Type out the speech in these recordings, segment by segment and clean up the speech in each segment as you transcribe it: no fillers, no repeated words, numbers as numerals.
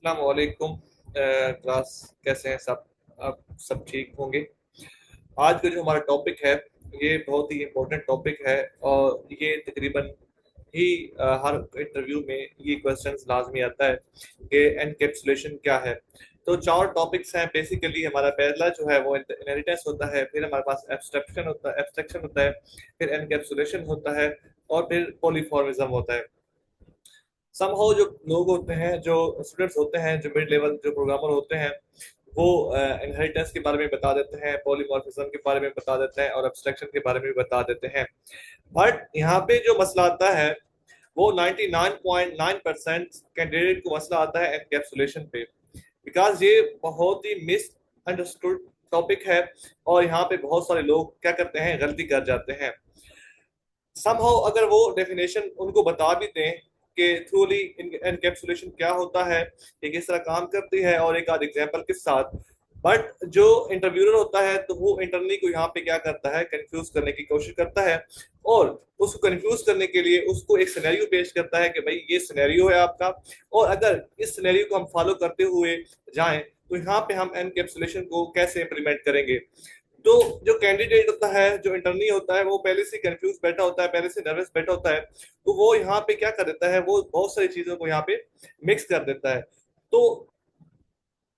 अस्सलाम वालेकुम क्लास। कैसे हैं सब? आप सब ठीक होंगे। आज का जो हमारा टॉपिक है ये बहुत ही इम्पोर्टेंट टॉपिक है और ये तकरीबन ही हर इंटरव्यू में ये क्वेश्चंस लाजमी आता है कि एनकैप्सुलेशन क्या है। तो चार टॉपिक्स हैं बेसिकली। हमारा पहला जो है वो इनहेरिटेंस होता है, फिर हमारे पास एब्स्ट्रक्शन होता है, फिर एनकैप्सुलेशन होता है और फिर पॉलीफॉर्मिज्म होता है। समहाउ जो लोग होते हैं, जो स्टूडेंट्स होते हैं, जो मिड लेवल जो प्रोग्रामर होते हैं, वो इनहेरिटेंस के बारे में बता देते हैं, पॉलीमॉर्फिज्म के बारे में बता देते हैं और एब्स्ट्रक्शन के बारे में भी बता देते हैं। बट यहाँ पे जो मसला आता है वो 99.9% कैंडिडेट को मसला आता है एनकैप्सुलेशन पे। बिकॉज ये बहुत ही मिस अंडरस्टूड टॉपिक है और यहाँ पे बहुत सारे लोग क्या करते हैं, गलती कर जाते हैं। समहाउ अगर वो डेफिनेशन उनको बता भी दें कि थ्रूली एनकैप्सुलेशन क्या होता है, ये किस तरह काम करती है और एक आध एग्जांपल के साथ, बट जो इंटरव्यूअर होता है तो वो इंटरनी को यहाँ पे क्या करता है, कंफ्यूज करने की कोशिश करता है और उसको कंफ्यूज करने के लिए उसको एक सिनेरियो पेश करता है कि भाई ये सिनेरियो है आपका, और अगर इस सिनेरियो को हम फॉलो करते हुए जाएं तो यहाँ पे हम एनकैप्सुलेशन को कैसे इंप्लीमेंट करेंगे। तो जो कैंडिडेट होता है, जो इंटरनी होता है, वो पहले से कंफ्यूज बैठा होता है, पहले से नर्वस बैठा होता है, तो वो यहाँ पे क्या कर देता है, वो बहुत सारी चीजों को यहाँ पे मिक्स कर देता है। तो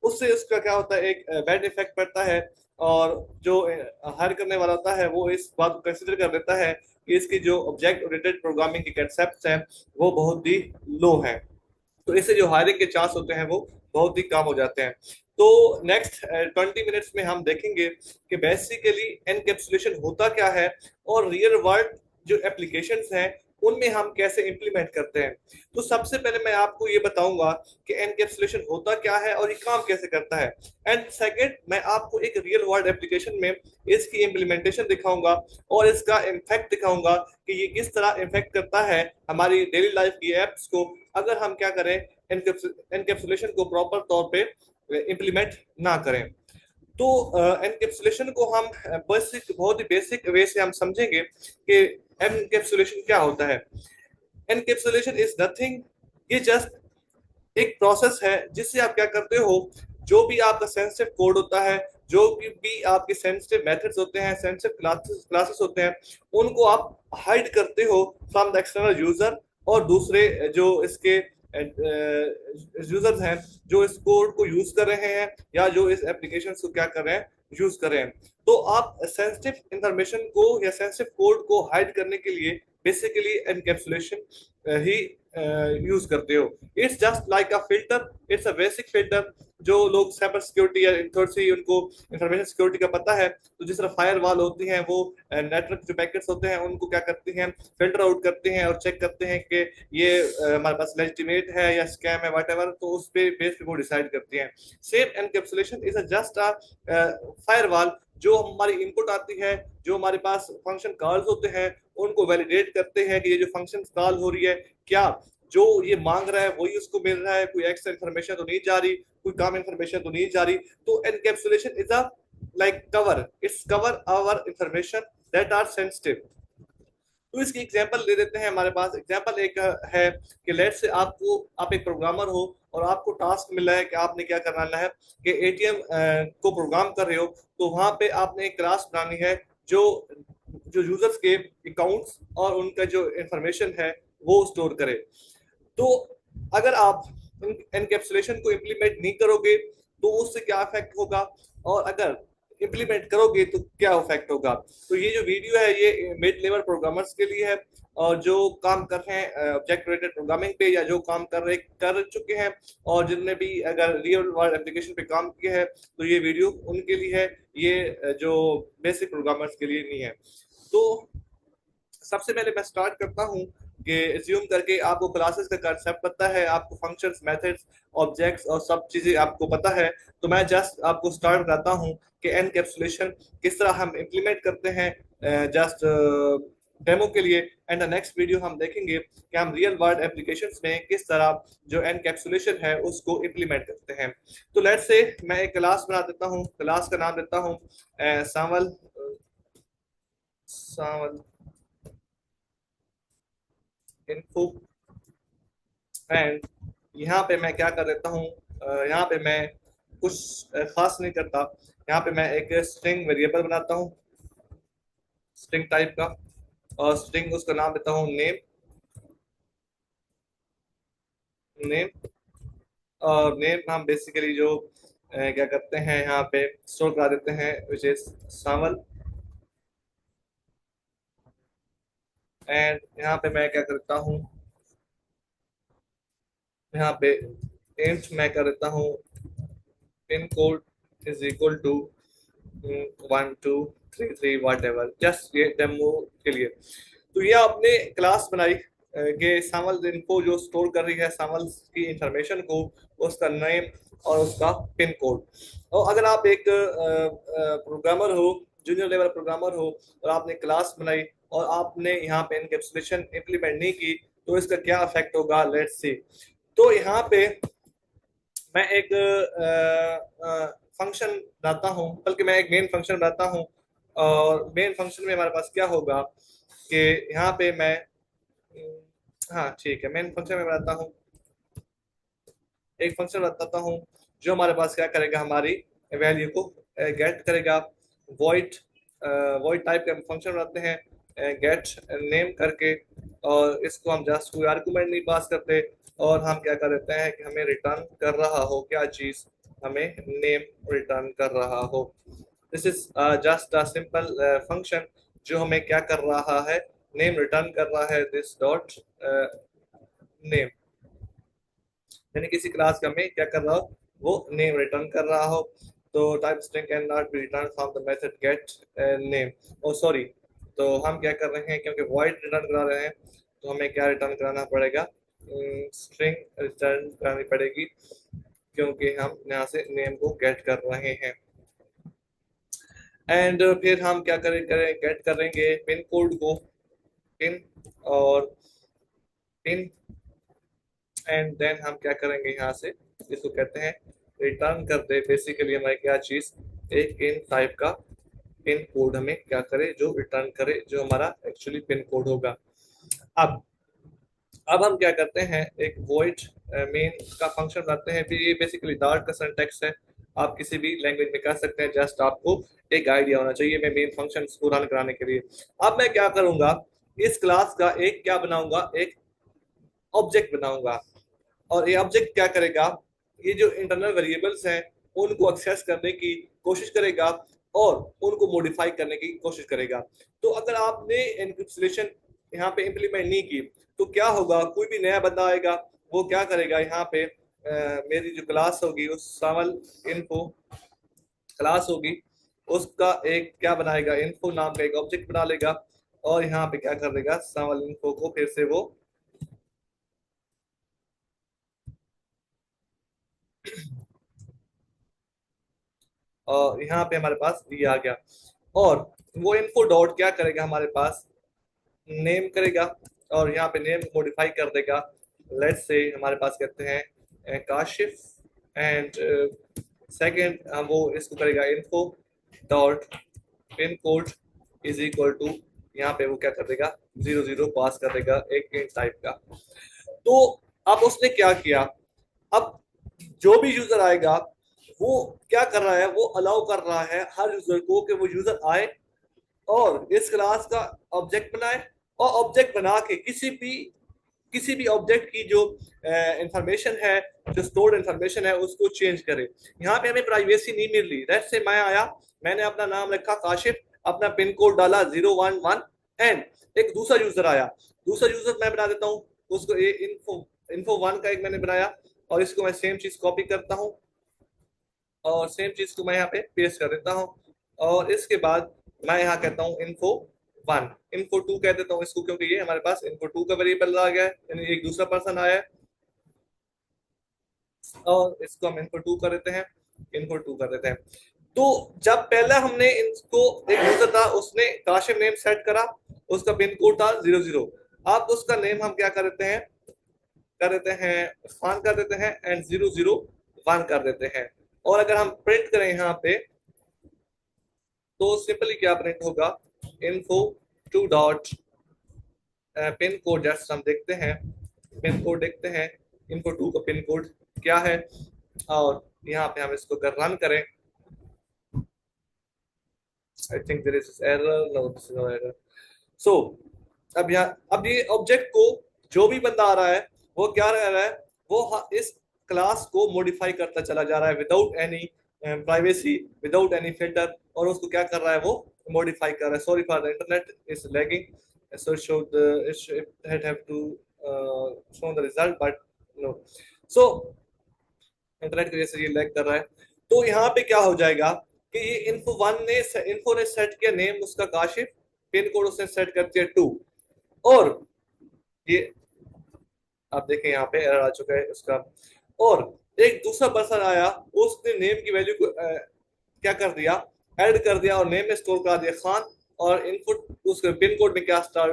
उससे उसका क्या होता है, एक बैड इफेक्ट पड़ता है। और जो हायर करने वाला होता है वो इस बात को कंसिडर कर लेता है कि इसकी जो ऑब्जेक्ट ओरिएंटेड प्रोग्रामिंग के कंसेप्ट हैं वो बहुत ही लो हैं। तो इससे जो हायरिंग के चांस होते हैं वो बहुत ही कम हो जाते हैं। तो नेक्स्ट 20 मिनट्स में हम देखेंगे कि बेसिकली एनकैप्सुलेशन होता क्या है और रियल वर्ल्ड जो एप्लीकेशंस हैं उनमें हम कैसे इंप्लीमेंट करते हैं। तो सबसे पहले मैं आपको ये बताऊंगा कि एनकैप्सुलेशन होता क्या है और ये काम कैसे करता है। एंड सेकंड, मैं आपको एक रियल वर्ल्ड एप्लीकेशन में इसकी इम्प्लीमेंटेशन दिखाऊंगा और इसका इम्पैक्ट दिखाऊंगा कि ये किस तरह इम्पैक्ट करता है हमारी डेली लाइफ की एप्स को, अगर हम क्या करें, एनकैप्सुलेशन को प्रॉपर तौर पे इम्प्लीमेंट ना करें। तो एनकैप्सुलेशन को हम बेसिक, बहुत ही बेसिक वे से हम समझेंगे कि एनकैप्सुलेशन क्या होता है। एनकैप्सुलेशन इज नथिंग, ये जस्ट एक प्रोसेस है जिससे आप क्या करते हो, जो भी आपका सेंसिटिव कोड होता है, जो भी आपके सेंसिटिव मेथड्स होते हैं, सेंसिटिव क्लासेस होते हैं, उनको आप हाइड करते हो फ्रॉम द एक्सटर्नल यूजर और दूसरे जो इसके यूजर्स हैं, जो इस कोड को यूज कर रहे हैं या जो इस एप्लीकेशन को क्या कर रहे हैं, यूज कर रहे हैं। तो आप सेंसिटिव इंफॉर्मेशन को या सेंसिटिव कोड को हाइड करने के लिए बेसिकली एनकैप्सुलेशन ही यूज करते हो। It's just like a filter, it's a basic filter. जो लोग साइबर सिक्योरिटी या थोड़ी सी उनको इंफॉर्मेशन सिक्योरिटी का पता है, तो जिस तरह फायर वॉल होती हैं वो नेटवर्क जो पैकेट्स होते हैं उनको क्या करती हैं, फिल्टर आउट करते हैं और चेक करते हैं कि ये हमारे पास लेजिटिमेट है या स्कैम है, वट एवर, तो उस पे बेस पे वो डिसाइड करती हैं। Same encapsulation is just a fire wall, जो हमारी इनपुट आती है, जो हमारे पास फंक्शन कॉल्स होते हैं, उनको वैलिडेट करते हैं कि ये जो फंक्शन कॉल हो रही है, क्या जो ये मांग रहा है वही उसको मिल रहा है, कोई एक्स्ट्रा इन्फॉर्मेशन तो नहीं जा रही, कोई कम इन्फॉर्मेशन तो नहीं जा रही। तो encapsulation is a like cover, it's cover our information that are sensitive. तो इसकी एग्जांपल ले देते हैं। हमारे पास एग्जांपल एक है कि लेट से आप एक प्रोग्रामर हो और आपको टास्क मिला है कि आपने क्या करना है कि एटीएम को प्रोग्राम कर रहे हो, तो वहां पे आपने एक क्लास बनानी है जो जो यूजर्स के अकाउंट्स और उनका जो इंफॉर्मेशन है वो स्टोर करे। तो अगर आप एनकैप्सुलेशन को इम्प्लीमेंट नहीं करोगे तो उससे क्या इफेक्ट होगा, और अगर इम्प्लीमेंट करोगे तो क्या इफेक्ट होगा। तो ये जो वीडियो है ये मिड लेवल प्रोग्रामर्स के लिए है, और जो काम कर रहे हैं ऑब्जेक्ट ओरिएंटेड प्रोग्रामिंग पे, या जो काम कर चुके हैं और जिनने भी अगर रियल वर्ल्ड एप्लीकेशन पे काम किया है, तो ये वीडियो उनके लिए है। ये जो बेसिक प्रोग्रामर्स के लिए नहीं है। तो सबसे पहले मैं स्टार्ट करता हूँ कि एज्यूम करके आपको क्लासेस का कंसेप्ट पता है, आपको फंक्शंस, मेथड्स, ऑब्जेक्ट्स और सब चीजें आपको पता है। तो मैं जस्ट आपको स्टार्ट कराता हूँ कि एनकैप्सुलेशन किस तरह हम इम्प्लीमेंट करते हैं, जस्ट डेमो के लिए। एंड द नेक्स्ट वीडियो हम देखेंगे कि हम रियल वर्ल्ड एप्लीकेशंस में किस तरह जो एनकैप्सुलेशन है उसको इम्प्लीमेंट करते हैं। तो लेट्स से मैं एक क्लास बना देता हूँ, क्लास का नाम देता हूँ सावल सावल इन्फो। एंड यहाँ पे मैं क्या कर देता हूँ, यहाँ पे मैं कुछ खास नहीं करता। यहाँ पे मैं एक स्ट्रिंग वेरिएबल बनाता हूँ, स्ट्रिंग टाइप का, और स्ट्रिंग उसका नाम देता हूँ नेम। नेम और नेम हम बेसिकली जो क्या करते हैं यहाँ पे स्टोर करा देते हैं, विच इज सावल। एंड यहाँ पे मैं क्या करता हूँ, यहाँ पे इंट मैं कर देता हूँ pin code is equal to 1233 whatever, just ये डेमो के लिए। तो ये आपने क्लास बनाई कि सामल इनको जो स्टोर कर रही है सामल की इंफॉर्मेशन को, उसका नेम और उसका पिन कोड। और अगर आप एक प्रोग्रामर हो, जूनियर लेवल प्रोग्रामर हो, और आपने क्लास बनाई और आपने यहाँ पे एनकैप्सुलेशन इंप्लीमेंट नहीं की, तो इसका क्या इफेक्ट होगा, लेट्स सी। तो यहाँ पे मैं एक फंक्शन बनाता हूँ, बल्कि मैं एक मेन फंक्शन बनाता हूँ। और मेन फंक्शन में हमारे पास क्या होगा कि यहाँ पे मैं हाँ ठीक है, मेन फंक्शन में बनाता हूँ, एक फंक्शन बताता हूँ जो हमारे पास क्या करेगा, हमारी वैल्यू को गेट करेगा। वॉइड वॉइड टाइप का फंक्शन बनाते हैं गेट नेम करके, और इसको हम जस्ट कोई आर्गुमेंट नहीं पास करते, और हम क्या कर देते हैं कि हमें रिटर्न कर रहा हो क्या चीज, हमें नेम रिटर्न कर रहा हो। This is just a simple function जो हमें क्या कर रहा है, नेम रिटर्न कर रहा है, दिस डॉट नेम, यानी किसी क्लास का मैं क्या कर रहा हो, वो नेम रिटर्न कर रहा हो। तो type string can not be return from the method get name. Oh sorry, तो हम क्या कर रहे हैं, क्योंकि वॉइड रिटर्न करा रहे हैं, तो हमें क्या रिटर्न कराना पड़ेगा, स्ट्रिंग रिटर्न करानी पड़ेगी, क्योंकि हम यहाँ से नेम को गेट कर रहे हैं। एंड फिर हम क्या करें गेट करेंगे पिन कोड को, पिन और पिन। एंड देन हम क्या करेंगे यहाँ से, इसको कहते हैं रिटर्न कर दे, बेसिकली हमारी क्या चीज, एक इन टाइप का पिन कोड हमें क्या करे, जो रिटर्न करे, जो हमारा एक्चुअली पिन कोड होगा। अब अब हम क्या करते हैं, एक वॉइड मेन का फंक्शन बनाते हैं। फिर ये बेसिकली डार्ट का सिंटैक्स है, आप किसी भी लैंग्वेज में कर सकते हैं, जस्ट आपको एक आइडिया होना चाहिए मैं मेन फंक्शन को रन कराने के लिए। अब मैं क्या करूंगा, इस क्लास का एक क्या बनाऊंगा, एक ऑब्जेक्ट बनाऊंगा। और ये ऑब्जेक्ट क्या करेगा, ये जो इंटरनल वेरिएबल्स हैं उनको एक्सेस करने की कोशिश करेगा और उनको मॉडिफाई करने की कोशिश करेगा। तो अगर आपने एनकैप्सुलेशन यहाँ पे इंप्लीमेंट नहीं की, तो क्या होगा, कोई भी नया बंदा आएगा, वो क्या करेगा, यहाँ पे मेरी जो क्लास होगी उस सावल इन्फो क्लास होगी, उसका एक क्या बनाएगा, इन्फो नाम का एक ऑब्जेक्ट बना लेगा, और यहाँ पे क्या कर देगा, सावल इन्फो को फिर से वो और यहाँ पे हमारे पास ये आ गया। और वो इन्फो डॉट क्या करेगा, हमारे पास नेम करेगा, और यहाँ पे नेम मॉडिफाई कर देगा। लेट्स से हमारे पास कहते हैं काशिफ। एंड सेकंड हम वो इसको करेगा info dot pin code is equal to, यहाँ पे वो क्या कर देगा, 00 पास कर देगा, एक इंट टाइप का। तो अब उसने क्या किया, अब जो भी यूजर आएगा वो क्या कर रहा है, वो अलाउ कर रहा है हर यूजर को कि वो यूजर आए और इस क्लास का ऑब्जेक्ट बनाए, और ऑब्जेक्ट बना के किसी भी ऑब्जेक्ट की जो इंफॉर्मेशन है, जो स्टोर्ड इंफॉर्मेशन है, उसको चेंज करे। यहाँ पे हमें प्राइवेसी नहीं मिल रही। लेट्स से मैं आया, मैंने अपना नाम रखा काशिफ, अपना पिन कोड डाला 011, एंड एक दूसरा यूजर आया, दूसरा यूजर मैं बना देता हूँ उसको, ये इन्फो इन्फो वन का एक मैंने बनाया, और इसको मैं सेम चीज कॉपी करता हूँ और सेम चीज को मैं यहाँ पे पेस्ट कर देता हूँ। और इसके बाद मैं यहाँ कहता हूँ इन्फो वन, इन्फो टू कह देता हूँ इसको, क्योंकि ये हमारे पास इन्फो टू का वेरिएबल आ गया है, यानी एक दूसरा पर्सन आया है, और इसको हम इन्फो टू कर देते हैं, इन्फो टू कर देते हैं। तो जब पहला हमने इसको, एक यूजर था उसने काशिफ नेम सेट करा, उसका पिन कोड था 00, अब उसका नेम हम क्या कर देते हैं, कर देते हैं फान कर देते हैं, एंड 001 कर देते हैं। और अगर हम प्रिंट करें यहाँ पे, तो सिंपली क्या प्रिंट होगा, info to dot pin code, just हम देखते हैं पिन कोड देखते हैं, इन्फो टू का पिन कोड क्या है, और यहाँ पे हम इसको अगर रन करें, I think there is error, no this is no error. So अब यहाँ, अब ये ऑब्जेक्ट को जो भी बंदा आ रहा है वो क्या कर रहा है, वो इस क्लास को मॉडिफाई करता चला जा रहा है without any privacy, without any filter, और उसको क्या कर रहा है, वो मॉडिफाई कर रहा है। Sorry for the internet is lagging, so show the it have to show the result, but no. सो इंटरनेट की वजह से ये लैग कर रहा है। तो यहाँ पे क्या हो जाएगा कि ये इन्फो ने सेट किया नेम उसका काशिफ, पिन कोड उसने सेट कर दिया 2, और ये आप देखें यहाँ पे एरर आ चुका है उसका। और एक दूसरा पर्सन आया, उसने नेम की वैल्यू को क्या कर दिया, ऐड कर दिया, और नेम में स्टोर करा दिया खान, और इनपुट उसके पिन कोड में क्या स्टार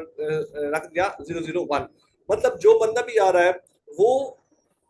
रख दिया 001। मतलब जो बंदा भी आ रहा है वो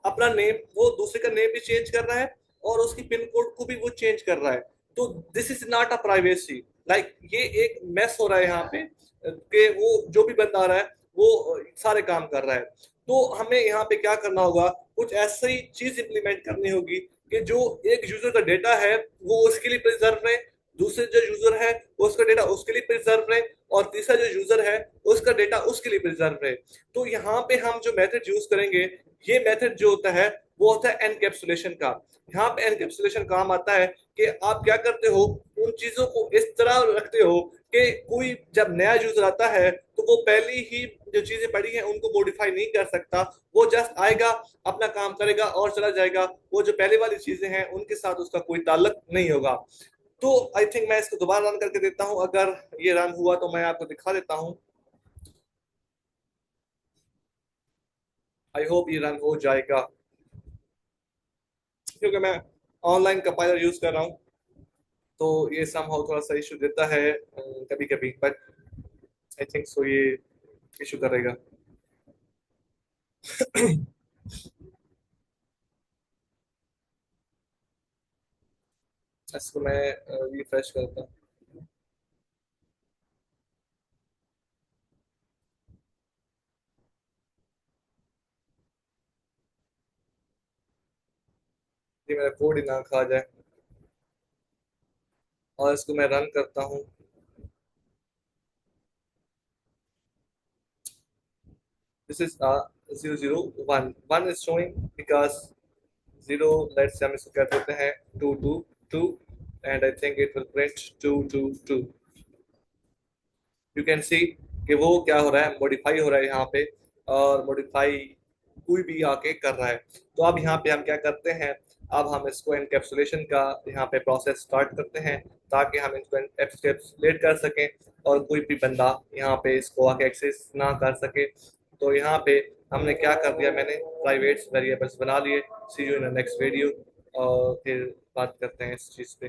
अपना नेम, वो दूसरे का नेम भी चेंज कर रहा है और उसकी पिन कोड को भी वो चेंज कर रहा है। तो this is not a privacy, like ये एक मेस हो रहा है यहाँ पे कि वो जो भी बंदा आ रहा है वो सारे काम कर रहा है। तो हमें यहाँ पे क्या करना होगा, कुछ ऐसी चीज इंप्लीमेंट करनी होगी कि जो एक यूजर का डेटा है वो उसके लिए प्रिजर्व रहे, दूसरे जो यूजर है उसका डेटा उसके लिए प्रिजर्व रहे, और तीसरा जो यूजर है उसका डेटा उसके लिए प्रिजर्व रहे। तो यहाँ पे हम जो मेथड यूज करेंगे, ये मेथड जो होता है वो होता है एनकैप्सुलेशन का। यहाँ पे एनकैप्सुलेशन काम आता है कि आप क्या करते हो, उन चीजों को इस तरह रखते हो कि कोई जब नया यूजर आता है तो वो पहली ही जो चीजें पड़ी हैं उनको मॉडिफाई नहीं कर सकता, वो जस्ट आएगा, अपना काम करेगा और चला जाएगा। वो जो पहले वाली चीजें हैं उनके साथ उसका कोई ताल्लुक नहीं होगा। तो आई थिंक मैं इसको दोबारा रन करके देता हूं, अगर ये रन हुआ तो मैं आपको दिखा देता हूं। आई होप ये रन हो जाएगा, क्योंकि मैं ऑनलाइन कंपाइलर यूज कर रहा हूँ, तो ये समहाउ थोड़ा सा इशू देता है कभी कभी, बट आई थिंक सो ये इशू करेगा। इसको मैं रिफ्रेश करता हूँ। ये मेरा कोड ही ना खा जाए, और इसको मैं रन करता हूँ। This is 001, 1 is showing because 0, let's हम इसको क्या देते हैं 222, and I think it will print 222। You can see कि वो क्या हो रहा है, मॉडिफाई हो रहा है यहाँ पे, और मॉडिफाई कोई भी आके कर रहा है। तो अब यहाँ पे हम क्या करते हैं, अब हम इसको एनकैप्सुलेशन का यहाँ पे प्रोसेस स्टार्ट करते हैं, ताकि हम इसको एनकैप्सुलेट कर सकें और कोई भी बंदा यहाँ पे इसको आके एक्सेस ना कर सके। तो यहाँ पे हमने क्या कर दिया, मैंने प्राइवेट वेरिएबल्स बना लिए। सी यू इन नेक्स्ट वीडियो, और फिर बात करते हैं इस चीज़ पे।